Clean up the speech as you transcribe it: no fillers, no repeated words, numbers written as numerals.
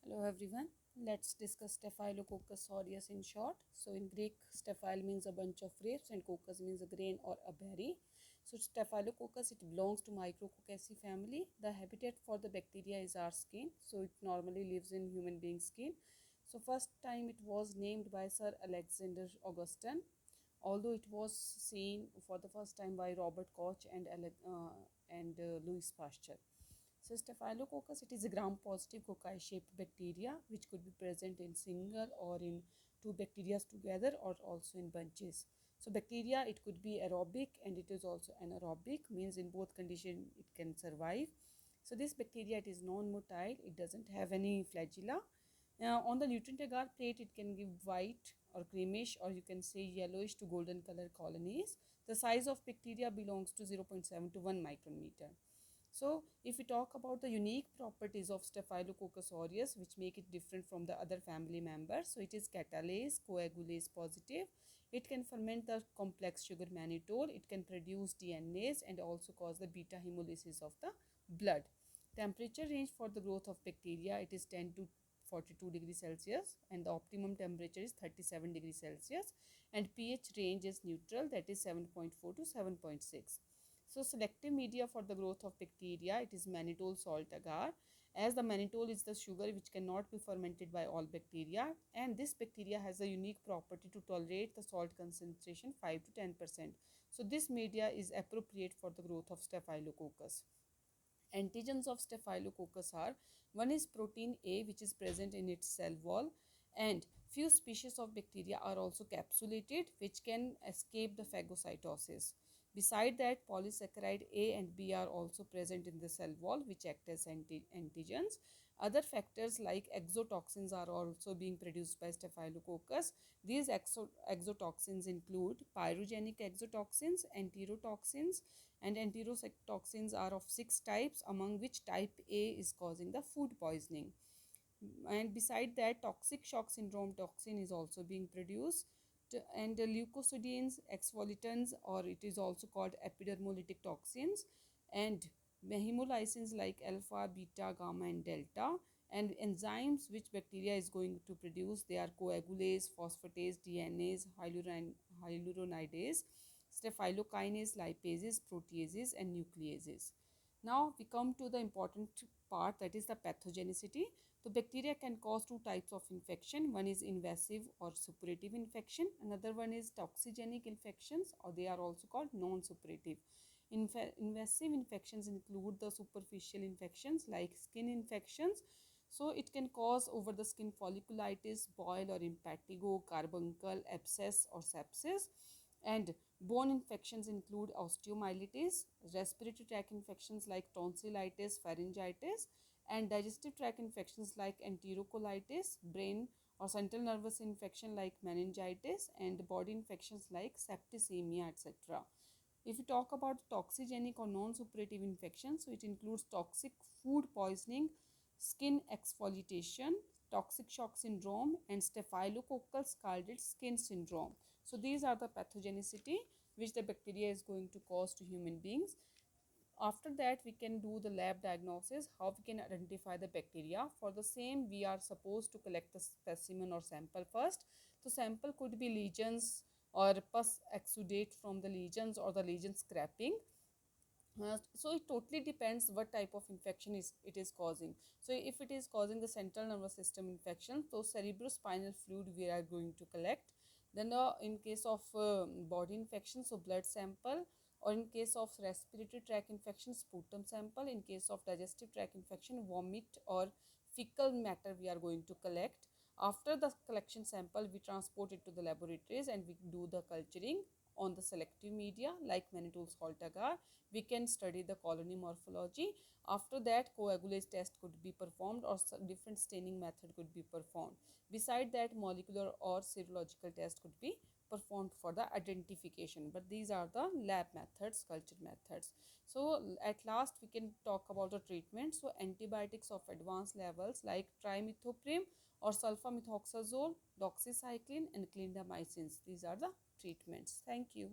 Hello everyone. Let's discuss Staphylococcus aureus in short. So in Greek, staphyle means a bunch of grapes and coccus means a grain or a berry. So Staphylococcus, it belongs to Micrococcaceae family. The habitat for the bacteria is our skin. So it normally lives in human being skin. So first time it was named by Sir Alexander Augustin, although it was seen for the first time by Robert Koch and Louis Pasteur. So Staphylococcus, it is a gram-positive cocci-shaped bacteria which could be present in single or in two bacteria together or also in bunches. So bacteria, it could be aerobic and it is also anaerobic, means in both conditions it can survive. So this bacteria, it is non-motile, it doesn't have any flagella. On the nutrient agar plate, it can give white or creamish or you can say yellowish to golden color colonies. The size of bacteria belongs to 0.7 to 1 micrometer. So if we talk about the unique properties of Staphylococcus aureus which make it different from the other family members, so it is catalase, coagulase positive. It can ferment the complex sugar mannitol. It can produce DNase and also cause the beta hemolysis of the blood. Temperature range for the growth of bacteria, it is 10 to 42 degrees Celsius and the optimum temperature is 37 degrees Celsius and pH range is neutral, that is 7.4 to 7.6. So selective media for the growth of bacteria, it is mannitol salt agar, as the mannitol is the sugar which cannot be fermented by all bacteria, and this bacteria has a unique property to tolerate the salt concentration 5 to 10%. So this media is appropriate for the growth of Staphylococcus. Antigens of Staphylococcus are: one is protein A which is present in its cell wall, and few species of bacteria are also capsulated which can escape the phagocytosis. Beside that, polysaccharide A and B are also present in the cell wall which act as antigens. Other factors like exotoxins are also being produced by Staphylococcus. These exotoxins include pyrogenic exotoxins, enterotoxins, and enterotoxins are of 6 types, among which type A is causing the food poisoning. And beside that, toxic shock syndrome toxin is also being produced, and leucocidins, exfolitins, or it is also called epidermolytic toxins, and hemolysins like alpha, beta, gamma, and delta. And enzymes which bacteria is going to produce, they are coagulase, phosphatase, DNase, hyaluronidase, staphylokinase, lipases, proteases, and nucleases. Now we come to the important part, that is the pathogenicity. So bacteria can cause two types of infection. One is invasive or suppurative infection. Another one is toxigenic infections, or they are also called non-suppurative. Invasive infections include the superficial infections like skin infections. So it can cause over the skin folliculitis, boil or impetigo, carbuncle, abscess or sepsis. And bone infections include osteomyelitis, respiratory tract infections like tonsillitis, pharyngitis, and digestive tract infections like enterocolitis, brain or central nervous infection like meningitis, and body infections like septicemia, etc. If we talk about toxigenic or non-suppurative infections, so it includes toxic food poisoning, skin exfoliation, toxic shock syndrome, and staphylococcal scalded skin syndrome. So these are the pathogenicity which the bacteria is going to cause to human beings. After that, we can do the lab diagnosis, how we can identify the bacteria. For the same, we are supposed to collect the specimen or sample first. So sample could be lesions or pus exudate from the lesions or the lesion scraping. So it totally depends what type of infection it is causing. So if it is causing the central nervous system infection, so cerebrospinal fluid we are going to collect. Then in case of body infection, so blood sample, or in case of respiratory tract infection, sputum sample. In case of digestive tract infection, vomit or fecal matter we are going to collect. After the collection sample, we transport it to the laboratories and we do the culturing on the selective media like mannitol salt agar. We can study the colony morphology. After that, coagulase test could be performed or different staining method could be performed. Beside that, molecular or serological test could be performed for the identification. But these are the lab methods, culture methods. So at last we can talk about the treatment. So antibiotics of advanced levels like trimethoprim or sulfamethoxazole, doxycycline, and clindamycin. These are the treatments. Thank you.